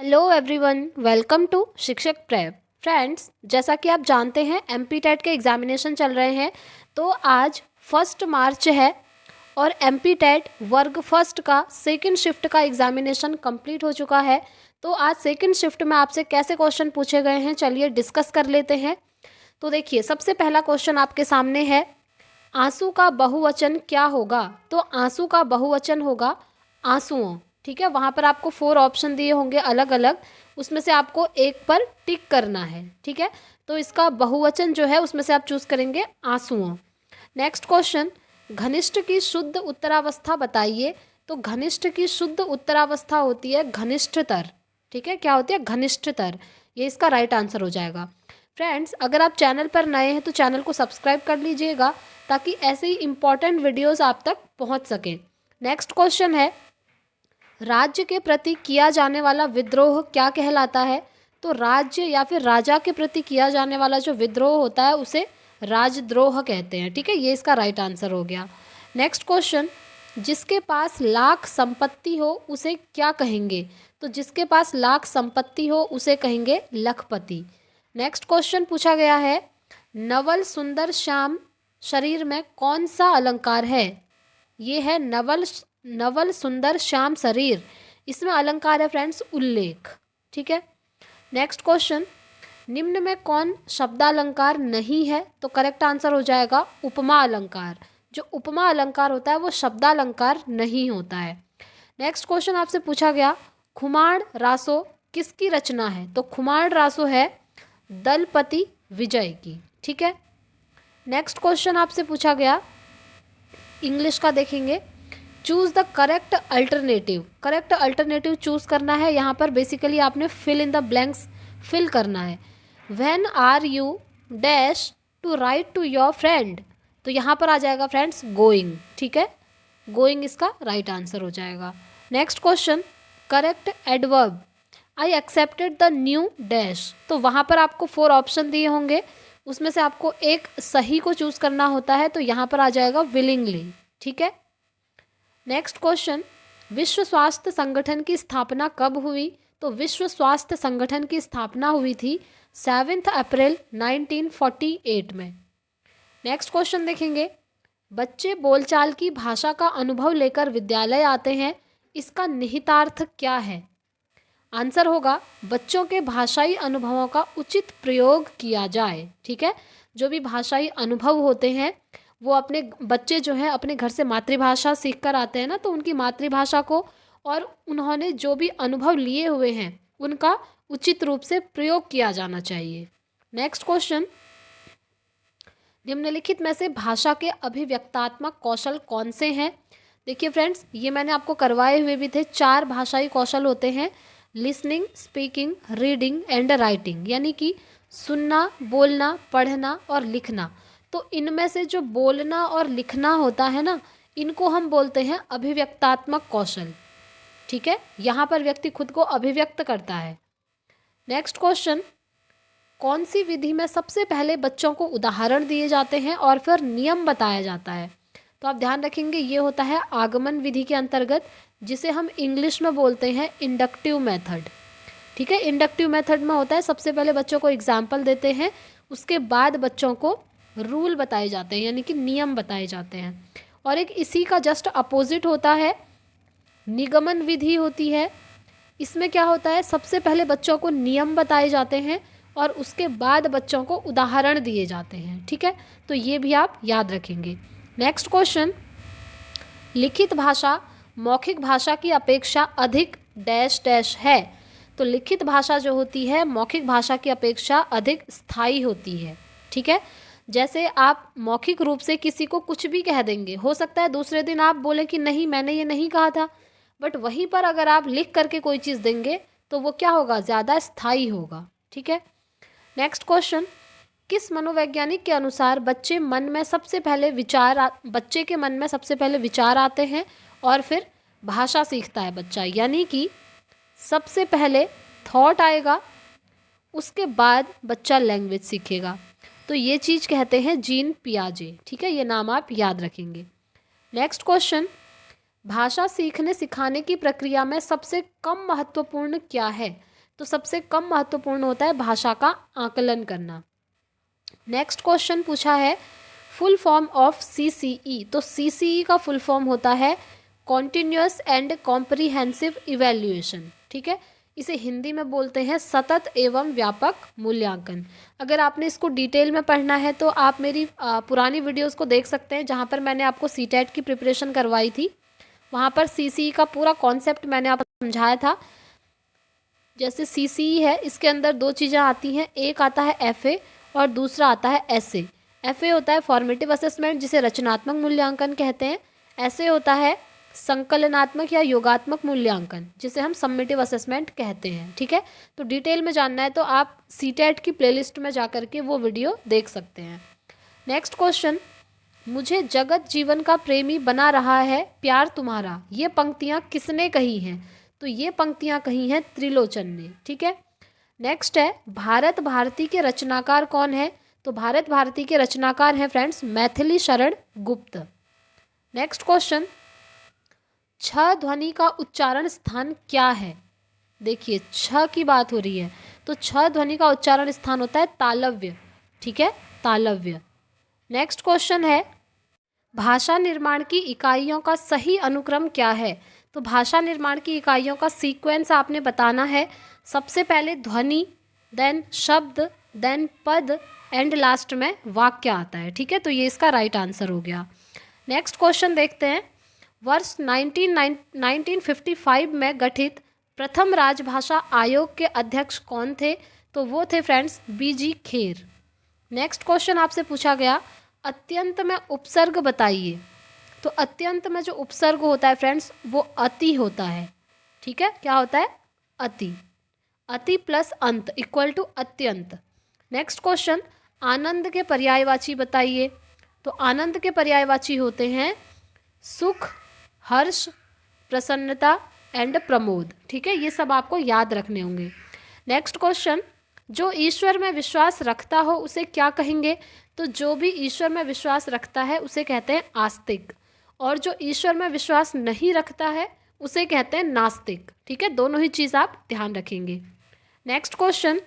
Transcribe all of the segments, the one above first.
Hello everyone, welcome to शिक्षक prep. Friends, जैसा कि आप जानते हैं एमपी टेट के एग्जामिनेशन चल रहे हैं। तो आज 1 मार्च है और एमपी टेट वर्ग फर्स्ट का सेकंड शिफ्ट का एग्जामिनेशन कंप्लीट हो चुका है। तो आज सेकंड शिफ्ट में आपसे कैसे क्वेश्चन पूछे गए हैं, चलिए डिस्कस कर लेते हैं। तो देखिए, सबसे पहला क्वेश्चन आपके सामने है, आंसू का बहुवचन क्या होगा। तो आंसू का बहुवचन होगा आंसुओं। ठीक है, वहाँ पर आपको 4 ऑप्शन दिए होंगे अलग अलग, उसमें से आपको एक पर टिक करना है। ठीक है, तो इसका बहुवचन जो है उसमें से आप चूज करेंगे आंसुओं। नेक्स्ट क्वेश्चन, घनिष्ठ की शुद्ध उत्तरावस्था बताइए। तो घनिष्ठ की शुद्ध उत्तरावस्था होती है घनिष्ठतर। ठीक है, क्या होती है? घनिष्ठतर। ये इसका राइट आंसर हो जाएगा। फ्रेंड्स, अगर आप चैनल पर नए हैं तो चैनल को सब्सक्राइब कर लीजिएगा ताकि ऐसे ही इंपॉर्टेंट वीडियोस आप तक पहुंच सकें। नेक्स्ट क्वेश्चन है, राज्य के प्रति किया जाने वाला विद्रोह क्या कहलाता है। तो राज्य या फिर राजा के प्रति किया जाने वाला जो विद्रोह होता है उसे राजद्रोह कहते हैं। ठीक है, ये इसका राइट आंसर हो गया। नेक्स्ट क्वेश्चन, जिसके पास लाख संपत्ति हो उसे क्या कहेंगे। तो जिसके पास लाख संपत्ति हो उसे कहेंगे लखपति। नेक्स्ट क्वेश्चन पूछा गया है, नवल सुंदर श्याम शरीर में कौन सा अलंकार है। ये है नवल सुंदर श्याम शरीर, इसमें अलंकार है फ्रेंड्स उल्लेख। ठीक है। नेक्स्ट क्वेश्चन, निम्न में कौन शब्दालंकार नहीं है। तो करेक्ट आंसर हो जाएगा उपमा अलंकार। जो उपमा अलंकार होता है वो शब्दालंकार नहीं होता है। नेक्स्ट क्वेश्चन आपसे पूछा गया, खुमाण रासो किसकी रचना है। तो खुमाण रासो है दलपति विजय की। ठीक है। नेक्स्ट क्वेश्चन आपसे पूछा गया, इंग्लिश का देखेंगे, choose the correct alternative. Correct alternative choose करना है। यहाँ पर बेसिकली आपने fill in the blanks fill करना है। When are you dash to write to your friend. तो यहाँ पर आ जाएगा फ्रेंड्स गोइंग। ठीक है, गोइंग इसका राइट आंसर हो जाएगा। Next question, correct adverb, I accepted the new dash. तो वहाँ पर आपको 4 ऑप्शन दिए होंगे, उसमें से आपको एक सही को चूज करना होता है। तो यहाँ पर आ जाएगा विलिंगली। ठीक है। नेक्स्ट क्वेश्चन, विश्व स्वास्थ्य संगठन की स्थापना कब हुई। तो विश्व स्वास्थ्य संगठन की स्थापना हुई थी 7 अप्रैल 1948 में। नेक्स्ट क्वेश्चन देखेंगे, बच्चे बोलचाल की भाषा का अनुभव लेकर विद्यालय आते हैं, इसका निहितार्थ क्या है। आंसर होगा, बच्चों के भाषाई अनुभवों का उचित प्रयोग किया जाए। ठीक है, जो भी भाषाई अनुभव होते हैं वो अपने बच्चे जो हैं अपने घर से मातृभाषा सीख कर आते हैं ना, तो उनकी मातृभाषा को और उन्होंने जो भी अनुभव लिए हुए हैं उनका उचित रूप से प्रयोग किया जाना चाहिए। नेक्स्ट क्वेश्चन, निम्नलिखित में से भाषा के अभिव्यक्तात्मक कौशल कौन से हैं। देखिए फ्रेंड्स, ये मैंने आपको करवाए हुए भी थे। 4 भाषाई कौशल होते हैं, listening, speaking, reading and writing, यानी कि सुनना, बोलना, पढ़ना और लिखना। तो इनमें से जो बोलना और लिखना होता है ना, इनको हम बोलते हैं अभिव्यक्तात्मक कौशल। ठीक है, यहाँ पर व्यक्ति खुद को अभिव्यक्त करता है। नेक्स्ट क्वेश्चन, कौन सी विधि में सबसे पहले बच्चों को उदाहरण दिए जाते हैं और फिर नियम बताया जाता है। तो आप ध्यान रखेंगे, ये होता है आगमन विधि के अंतर्गत, जिसे हम इंग्लिश में बोलते हैं इंडक्टिव मेथड। ठीक है, इंडक्टिव मेथड में होता है सबसे पहले बच्चों को एग्जाम्पल देते हैं, उसके बाद बच्चों को रूल बताए जाते हैं, यानी कि नियम बताए जाते हैं। और एक इसी का जस्ट अपोजिट होता है निगमन विधि होती है। इसमें क्या होता है, सबसे पहले बच्चों को नियम बताए जाते हैं और उसके बाद बच्चों को उदाहरण दिए जाते हैं। ठीक है, तो ये भी आप याद रखेंगे। नेक्स्ट क्वेश्चन, लिखित भाषा मौखिक भाषा की अपेक्षा अधिक डैश डैश है। तो लिखित भाषा जो होती है मौखिक भाषा की अपेक्षा अधिक स्थायी होती है। ठीक है, जैसे आप मौखिक रूप से किसी को कुछ भी कह देंगे, हो सकता है दूसरे दिन आप बोले कि नहीं मैंने ये नहीं कहा था, बट वहीं पर अगर आप लिख करके कोई चीज़ देंगे तो वो क्या होगा, ज़्यादा स्थायी होगा। ठीक है। नेक्स्ट क्वेश्चन, किस मनोवैज्ञानिक के अनुसार बच्चे के मन में सबसे पहले विचार आते हैं और फिर भाषा सीखता है बच्चा, यानी कि सबसे पहले थॉट आएगा उसके बाद बच्चा लैंग्वेज सीखेगा। तो ये चीज़ कहते हैं जीन पियाजे। ठीक है, ये नाम आप याद रखेंगे। नेक्स्ट क्वेश्चन, भाषा सीखने सिखाने की प्रक्रिया में सबसे कम महत्वपूर्ण क्या है। तो सबसे कम महत्वपूर्ण होता है भाषा का आकलन करना। नेक्स्ट क्वेश्चन पूछा है फुल फॉर्म ऑफ CCE। तो CCE का फुल फॉर्म होता है कॉन्टिन्यूअस एंड कॉम्प्रिहेंसिव इवैल्यूएशन। ठीक है, इसे हिंदी में बोलते हैं सतत एवं व्यापक मूल्यांकन। अगर आपने इसको डिटेल में पढ़ना है तो आप मेरी पुरानी वीडियोस को देख सकते हैं, जहाँ पर मैंने आपको CTET की प्रिपरेशन करवाई थी। वहाँ पर CCE का पूरा कॉन्सेप्ट मैंने आपको समझाया था। जैसे CCE है, इसके अंदर दो चीज़ें आती हैं, एक आता है FA और दूसरा आता है SA। FA होता है फॉर्मेटिव असेसमेंट, जिसे रचनात्मक मूल्यांकन कहते हैं। SA होता है संकलनात्मक या योगात्मक मूल्यांकन, जिसे हम सम्मेटिव असेसमेंट कहते हैं। ठीक है, तो डिटेल में जानना है तो आप CTET की प्लेलिस्ट में जा कर के वो वीडियो देख सकते हैं। नेक्स्ट क्वेश्चन, मुझे जगत जीवन का प्रेमी बना रहा है प्यार तुम्हारा, ये पंक्तियाँ किसने कही हैं? तो ये पंक्तियाँ कही हैं त्रिलोचन ने। ठीक है, नेक्स्ट है भारत भारती के रचनाकार कौन है? तो भारत भारती के रचनाकार हैं friends Maithili Sharan Gupt. Next question, छ ध्वनि का उच्चारण स्थान क्या है? देखिए छ की बात हो रही है, तो छ ध्वनि का उच्चारण स्थान होता है तालव्य। ठीक है, तालव्य। नेक्स्ट क्वेश्चन है भाषा निर्माण की इकाइयों का सही अनुक्रम क्या है? तो भाषा निर्माण की इकाइयों का सीक्वेंस आपने बताना है। सबसे पहले ध्वनि, देन शब्द, देन पद एंड लास्ट में वाक्य आता है। ठीक है, तो ये इसका राइट आंसर हो गया। नेक्स्ट क्वेश्चन देखते हैं, वर्ष 1955 में गठित प्रथम राजभाषा आयोग के अध्यक्ष कौन थे? तो वो थे friends BG Kher. Next question आपसे पूछा गया अत्यंत में उपसर्ग बताइए। तो अत्यंत में जो उपसर्ग होता है फ्रेंड्स वो अति होता है। ठीक है, क्या होता है? अति। अति प्लस अंत इक्वल टू अत्यंत। नेक्स्ट क्वेश्चन, आनंद के पर्यायवाची बताइए। तो आनंद के पर्यायवाची होते हैं सुख, हर्ष, प्रसन्नता एंड प्रमोद। ठीक है, ये सब आपको याद रखने होंगे। नेक्स्ट क्वेश्चन, जो ईश्वर में विश्वास रखता हो उसे क्या कहेंगे? तो जो भी ईश्वर में विश्वास रखता है उसे कहते हैं आस्तिक, और जो ईश्वर में विश्वास नहीं रखता है उसे कहते हैं नास्तिक। ठीक है, दोनों ही चीज़ आप ध्यान रखेंगे। नेक्स्ट क्वेश्चन,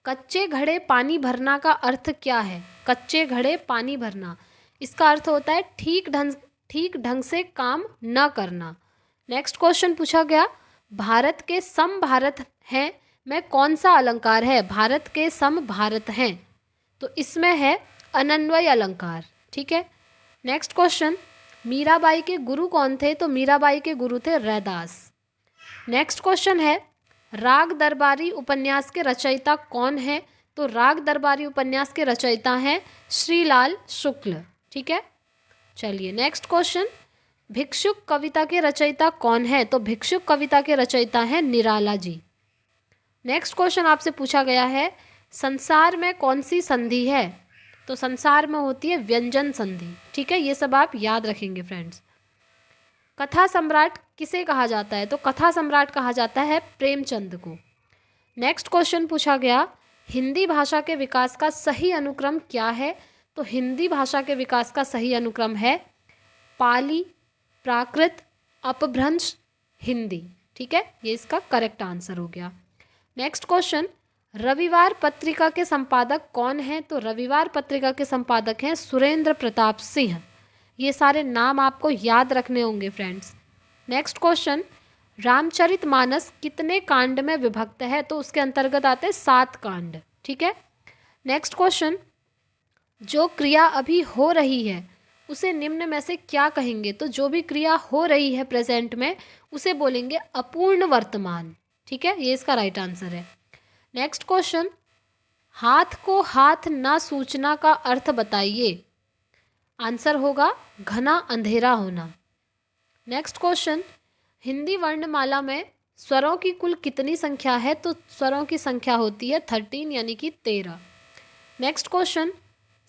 कच्चे घड़े पानी भरना का अर्थ क्या है? कच्चे घड़े पानी भरना, इसका अर्थ होता है ठीक ढंग से काम न करना। नेक्स्ट क्वेश्चन पूछा गया भारत के सम भारत हैं में कौन सा अलंकार है? भारत के सम भारत हैं, तो इसमें है अनन्वय अलंकार। ठीक है, नेक्स्ट क्वेश्चन, मीराबाई के गुरु कौन थे? तो मीराबाई के गुरु थे रैदास। नेक्स्ट क्वेश्चन है राग दरबारी उपन्यास के रचयिता कौन है? तो राग दरबारी उपन्यास के रचयिता हैं श्रीलाल शुक्ल। ठीक है, चलिए नेक्स्ट क्वेश्चन, भिक्षुक कविता के रचयिता कौन है? तो भिक्षुक कविता के रचयिता हैं निराला जी। नेक्स्ट क्वेश्चन आपसे पूछा गया है संसार में कौन सी संधि है? तो संसार में होती है व्यंजन संधि। ठीक है, ये सब आप याद रखेंगे फ्रेंड्स। कथा सम्राट किसे कहा जाता है? तो कथा सम्राट कहा जाता है प्रेमचंद को। नेक्स्ट क्वेश्चन पूछा गया हिंदी भाषा के विकास का सही अनुक्रम क्या है? तो हिंदी भाषा के विकास का सही अनुक्रम है पाली, प्राकृत, अपभ्रंश, हिंदी। ठीक है, ये इसका करेक्ट आंसर हो गया। नेक्स्ट क्वेश्चन, रविवार पत्रिका के संपादक कौन हैं? तो रविवार पत्रिका के संपादक हैं सुरेंद्र प्रताप सिंह। ये सारे नाम आपको याद रखने होंगे फ्रेंड्स। नेक्स्ट क्वेश्चन, रामचरितमानस कितने कांड में विभक्त है? तो उसके अंतर्गत आते हैं 7 कांड। ठीक है, नेक्स्ट क्वेश्चन, जो क्रिया अभी हो रही है उसे निम्न में से क्या कहेंगे? तो जो भी क्रिया हो रही है प्रेजेंट में उसे बोलेंगे अपूर्ण वर्तमान। ठीक है, ये इसका राइट आंसर है। नेक्स्ट क्वेश्चन, हाथ को हाथ ना सूचना का अर्थ बताइए। आंसर होगा घना अंधेरा होना। नेक्स्ट क्वेश्चन, हिंदी वर्णमाला में स्वरों की कुल कितनी संख्या है? तो स्वरों की संख्या होती है 13 यानी कि 13। नेक्स्ट क्वेश्चन,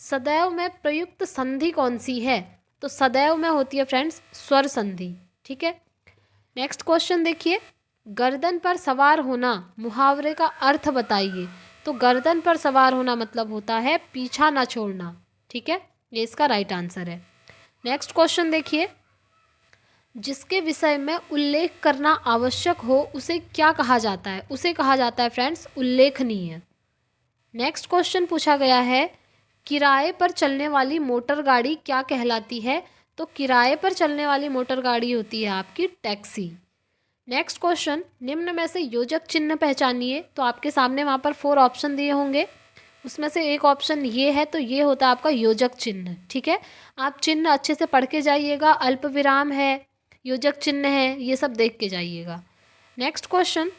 सदैव में प्रयुक्त संधि कौन सी है? तो सदैव में होती है फ्रेंड्स स्वर संधि। ठीक है, नेक्स्ट क्वेश्चन देखिए, गर्दन पर सवार होना मुहावरे का अर्थ बताइए। तो गर्दन पर सवार होना मतलब होता है पीछा ना छोड़ना। ठीक है, ये इसका राइट आंसर है। नेक्स्ट क्वेश्चन देखिए, जिसके विषय में उल्लेख करना आवश्यक हो उसे क्या कहा जाता है? उसे कहा जाता है फ्रेंड्स उल्लेखनीय। नेक्स्ट क्वेश्चन पूछा गया है, किराए पर चलने वाली मोटर गाड़ी क्या कहलाती है? तो किराए पर चलने वाली मोटर गाड़ी होती है आपकी टैक्सी। नेक्स्ट क्वेश्चन, निम्न में से योजक चिन्ह पहचानिए। तो आपके सामने वहाँ पर 4 ऑप्शन दिए होंगे, उसमें से एक ऑप्शन ये है, तो ये होता है आपका योजक चिन्ह। ठीक है, आप चिन्ह अच्छे से पढ़ के जाइएगा, अल्प विराम है, योजक चिन्ह है, ये सब देख के जाइएगा। नेक्स्ट क्वेश्चन,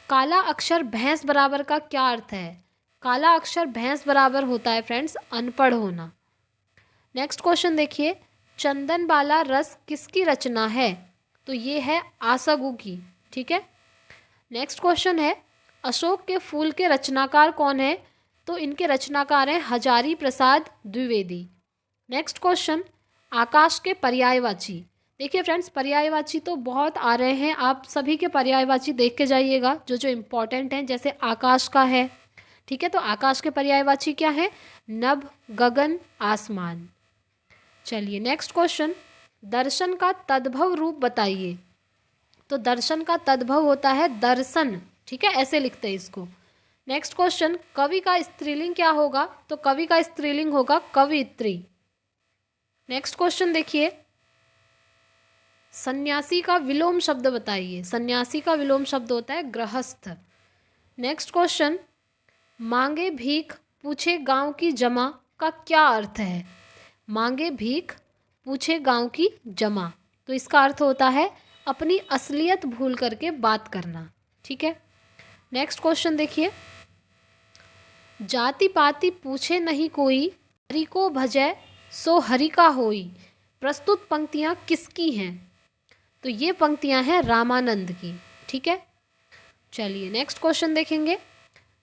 काला अक्षर भैंस बराबर का क्या अर्थ है? काला अक्षर भैंस बराबर होता है फ्रेंड्स अनपढ़ होना। नेक्स्ट क्वेश्चन देखिए, चंदन बाला रस किसकी रचना है? तो ये है आसगु की। ठीक है, नेक्स्ट क्वेश्चन है, अशोक के फूल के रचनाकार कौन है? तो इनके रचनाकार हैं हजारी प्रसाद द्विवेदी। नेक्स्ट क्वेश्चन, आकाश के पर्यायवाची। देखिए फ्रेंड्स, पर्यायवाची तो बहुत आ रहे हैं, आप सभी के पर्यायवाची देख के जाइएगा जो जो इम्पोर्टेंट हैं। जैसे आकाश का है, ठीक है, तो आकाश के पर्यायवाची क्या है? नभ, गगन, आसमान। चलिए नेक्स्ट क्वेश्चन, दर्शन का तद्भव रूप बताइए। तो दर्शन का तद्भव होता है दर्शन। ठीक है, ऐसे लिखते हैं इसको। नेक्स्ट क्वेश्चन, कवि का स्त्रीलिंग क्या होगा? तो कवि का स्त्रीलिंग होगा कवियत्री। नेक्स्ट क्वेश्चन देखिए, सन्यासी का विलोम शब्द बताइए। सन्यासी का विलोम शब्द होता है गृहस्थ। नेक्स्ट क्वेश्चन, मांगे भीख पूछे गांव की जमा का क्या अर्थ है? मांगे भीख पूछे गांव की जमा, तो इसका अर्थ होता है अपनी असलियत भूल करके बात करना। ठीक है, नेक्स्ट क्वेश्चन देखिए, जाति पाति पूछे नहीं कोई, हरि को भजै सो हरि का होई। प्रस्तुत पंक्तियाँ किसकी हैं? तो ये पंक्तियाँ हैं रामानंद की। ठीक है, चलिए नेक्स्ट क्वेश्चन देखेंगे,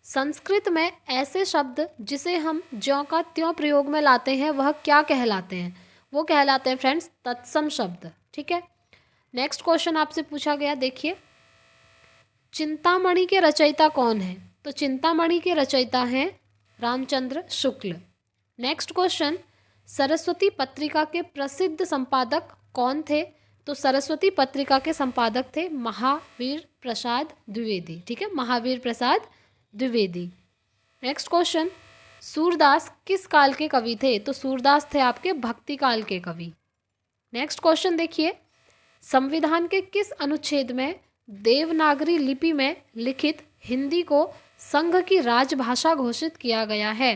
संस्कृत में ऐसे शब्द जिसे हम ज्यों का त्यों प्रयोग में लाते हैं वह क्या कहलाते हैं? वो कहलाते हैं फ्रेंड्स तत्सम शब्द। ठीक है, नेक्स्ट क्वेश्चन आपसे पूछा गया, देखिए, चिंतामणि के रचयिता कौन है? तो चिंतामणि के रचयिता हैं रामचंद्र शुक्ल। नेक्स्ट क्वेश्चन, सरस्वती पत्रिका के प्रसिद्ध संपादक कौन थे? तो सरस्वती पत्रिका के संपादक थे महावीर प्रसाद द्विवेदी। ठीक है, महावीर प्रसाद द्विवेदी। नेक्स्ट क्वेश्चन, सूरदास किस काल के कवि थे? तो सूरदास थे आपके भक्ति काल के कवि। नेक्स्ट क्वेश्चन देखिए, संविधान के किस अनुच्छेद में देवनागरी लिपि में लिखित हिंदी को संघ की राजभाषा घोषित किया गया है?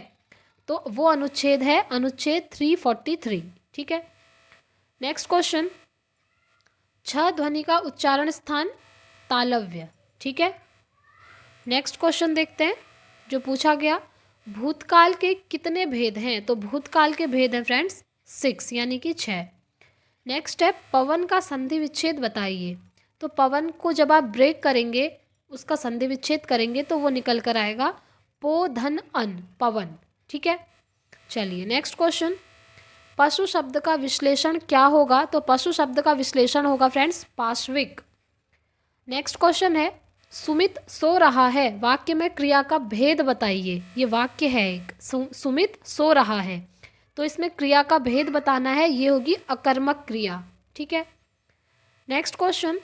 तो वो अनुच्छेद है अनुच्छेद 343। ठीक है, नेक्स्ट क्वेश्चन, छ ध्वनि का उच्चारण स्थान तालव्य। ठीक है, नेक्स्ट क्वेश्चन देखते हैं जो पूछा गया, भूतकाल के कितने भेद हैं? तो भूतकाल के भेद हैं फ्रेंड्स 6 यानी कि 6। नेक्स्ट है, पवन का संधि विच्छेद बताइए। तो पवन को जब आप ब्रेक करेंगे, उसका संधि विच्छेद करेंगे तो वो निकल कर आएगा पो धन अन, पवन। ठीक है, चलिए नेक्स्ट क्वेश्चन, पशु शब्द का विश्लेषण क्या होगा? तो पशु शब्द का विश्लेषण होगा फ्रेंड्स पाश्विक। नेक्स्ट क्वेश्चन है, सुमित सो रहा है वाक्य में क्रिया का भेद बताइए। ये वाक्य है एक, सुमित सो रहा है, तो इसमें क्रिया का भेद बताना है, ये होगी अकर्मक क्रिया। ठीक है, नेक्स्ट क्वेश्चन,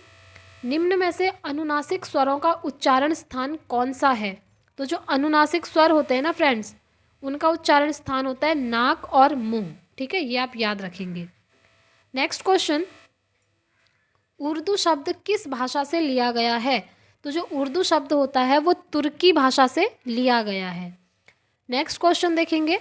निम्न में से अनुनासिक स्वरों का उच्चारण स्थान कौन सा है? तो जो अनुनासिक स्वर होते हैं ना फ्रेंड्स, उनका उच्चारण स्थान होता है नाक और मुंह। ठीक है, ये आप याद रखेंगे। नेक्स्ट क्वेश्चन, उर्दू शब्द किस भाषा से लिया गया है? तो जो उर्दू शब्द होता है वो तुर्की भाषा से लिया गया है। नेक्स्ट क्वेश्चन देखेंगे,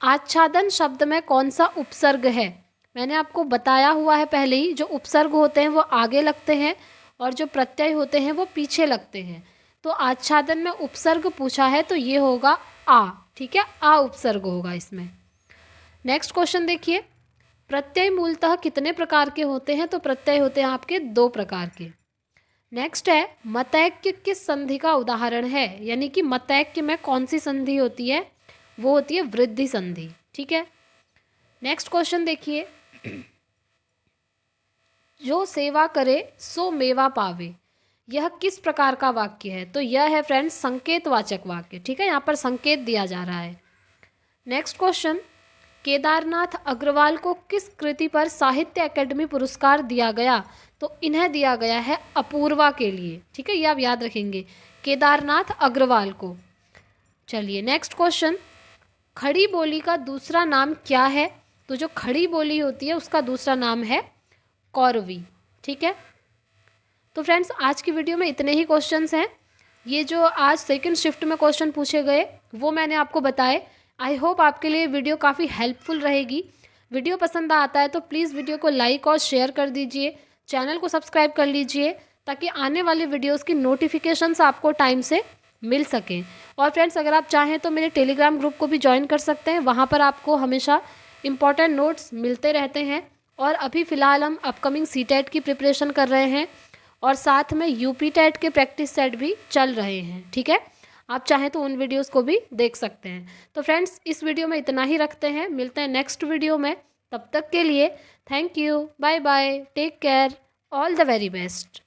आच्छादन शब्द में कौन सा उपसर्ग है? मैंने आपको बताया हुआ है पहले ही, जो उपसर्ग होते हैं वो आगे लगते हैं और जो प्रत्यय होते हैं वो पीछे लगते हैं। तो आच्छादन में उपसर्ग पूछा है तो ये होगा आ। ठीक है, आ उपसर्ग होगा इसमें। नेक्स्ट क्वेश्चन देखिए, प्रत्यय मूलतः कितने प्रकार के होते हैं? तो प्रत्यय होते हैं आपके 2 प्रकार के। नेक्स्ट है, मतैक्य किस संधि का उदाहरण है? यानी कि मतैक्य में कौन सी संधि होती है? वो होती है वृद्धि संधि। ठीक है, नेक्स्ट क्वेश्चन देखिए, जो सेवा करे सो मेवा पावे, यह किस प्रकार का वाक्य है? तो यह है फ्रेंड्स संकेतवाचक वाक्य। ठीक है, यहाँ पर संकेत दिया जा रहा है। नेक्स्ट क्वेश्चन, केदारनाथ अग्रवाल को किस कृति पर साहित्य अकेडमी पुरस्कार दिया गया? तो इन्हें दिया गया है अपूर्वा के लिए। ठीक है, ये आप याद रखेंगे, केदारनाथ अग्रवाल को। चलिए नेक्स्ट क्वेश्चन, खड़ी बोली का दूसरा नाम क्या है? तो जो खड़ी बोली होती है उसका दूसरा नाम है कौरवी। ठीक है, तो फ्रेंड्स आज की वीडियो में इतने ही क्वेश्चंस हैं। ये जो आज सेकंड शिफ्ट में क्वेश्चन पूछे गए वो मैंने आपको बताए। आई होप आपके लिए वीडियो काफ़ी हेल्पफुल रहेगी। वीडियो पसंद आता है तो प्लीज़ वीडियो को लाइक और शेयर कर दीजिए, चैनल को सब्सक्राइब कर लीजिए ताकि आने वाली वीडियोस की नोटिफिकेशंस आपको टाइम से मिल सकें। और फ्रेंड्स अगर आप चाहें तो मेरे टेलीग्राम ग्रुप को भी ज्वाइन कर सकते हैं, वहाँ पर आपको हमेशा इंपॉर्टेंट नोट्स मिलते रहते हैं। और अभी फ़िलहाल हम अपकमिंग सीटेट की प्रिपरेशन कर रहे हैं और साथ में यूपी टेट के प्रैक्टिस सेट भी चल रहे हैं। ठीक है, आप चाहें तो उन वीडियोस को भी देख सकते हैं। तो फ्रेंड्स इस वीडियो में इतना ही रखते हैं, मिलते हैं नेक्स्ट वीडियो में। तब तक के लिए thank you, bye bye, take care, all the very best.